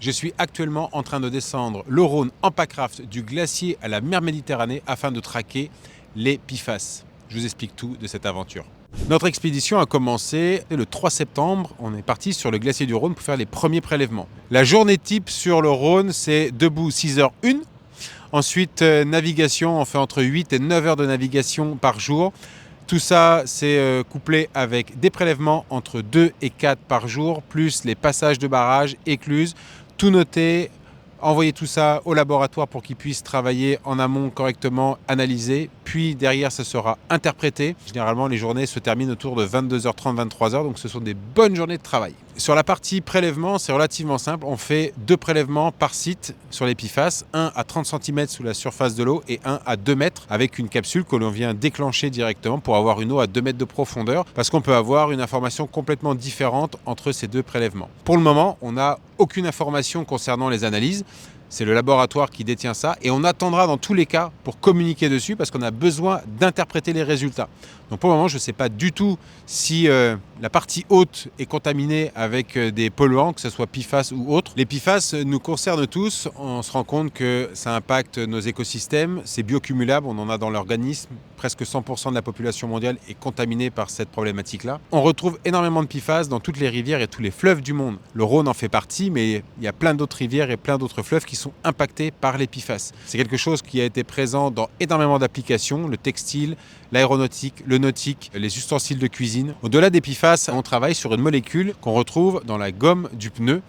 Je suis actuellement en train de descendre le Rhône en packraft du glacier à la mer Méditerranée afin de traquer les PFAS. Je vous explique tout de cette aventure. Notre expédition a commencé le 3 septembre. On est parti sur le glacier du Rhône pour faire les premiers prélèvements. La journée type sur le Rhône, c'est debout 6h01. Ensuite, navigation, on fait entre 8 et 9 heures de navigation par jour. Tout ça, c'est couplé avec des prélèvements entre 2 et 4 par jour, plus les passages de barrages, écluses, tout noté, envoyer tout ça au laboratoire pour qu'ils puissent travailler en amont correctement, analyser, puis derrière ça sera interprété. Généralement les journées se terminent autour de 22h30, 23h, donc ce sont des bonnes journées de travail. Sur la partie prélèvement, c'est relativement simple, on fait 2 prélèvements par site sur les PFAS, un à 30 cm sous la surface de l'eau et un à 2 mètres avec une capsule que l'on vient déclencher directement pour avoir une eau à 2 mètres de profondeur, parce qu'on peut avoir une information complètement différente entre ces 2 prélèvements. Pour le moment, on n'a aucune information concernant les analyses. C'est le laboratoire qui détient ça et on attendra dans tous les cas pour communiquer dessus parce qu'on a besoin d'interpréter les résultats. Donc pour le moment, je ne sais pas du tout si la partie haute est contaminée avec des polluants, que ce soit PFAS ou autre. Les PFAS nous concernent tous. On se rend compte que ça impacte nos écosystèmes. C'est biocumulable, on en a dans l'organisme. Presque 100% de la population mondiale est contaminée par cette problématique-là. On retrouve énormément de PFAS dans toutes les rivières et tous les fleuves du monde. Le Rhône en fait partie, mais il y a plein d'autres rivières et plein d'autres fleuves qui sont impactés par les PFAS. C'est quelque chose qui a été présent dans énormément d'applications, le textile, l'aéronautique, le nautique, les ustensiles de cuisine. Au-delà des PFAS, on travaille sur une molécule qu'on retrouve dans la gomme du pneu.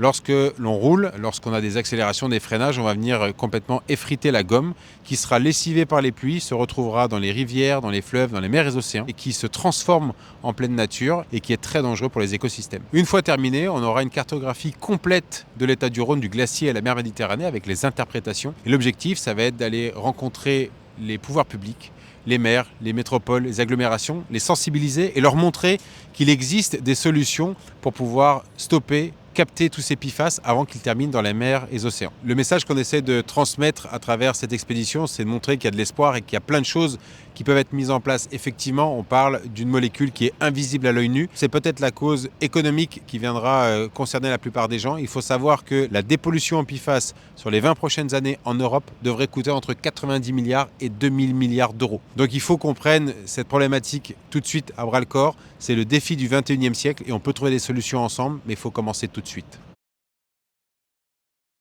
Lorsque l'on roule, lorsqu'on a des accélérations, des freinages, on va venir complètement effriter la gomme qui sera lessivée par les pluies, se retrouvera dans les rivières, dans les fleuves, dans les mers et les océans et qui se transforme en pleine nature et qui est très dangereux pour les écosystèmes. Une fois terminé, on aura une cartographie complète de l'état du Rhône, du glacier à la mer Méditerranée avec les interprétations. Et l'objectif, ça va être d'aller rencontrer les pouvoirs publics, les maires, les métropoles, les agglomérations, les sensibiliser et leur montrer qu'il existe des solutions pour pouvoir stopper, capter tous ces PFAS avant qu'ils terminent dans les mers et les océans. Le message qu'on essaie de transmettre à travers cette expédition, c'est de montrer qu'il y a de l'espoir et qu'il y a plein de choses qui peuvent être mises en place. Effectivement, on parle d'une molécule qui est invisible à l'œil nu. C'est peut-être la cause économique qui viendra concerner la plupart des gens. Il faut savoir que la dépollution en PFAS sur les 20 prochaines années en Europe devrait coûter entre 90 milliards et 2000 milliards d'euros. Donc il faut qu'on prenne cette problématique tout de suite à bras le corps. C'est le défi du 21e siècle et on peut trouver des solutions ensemble, mais il faut commencer tout de suite.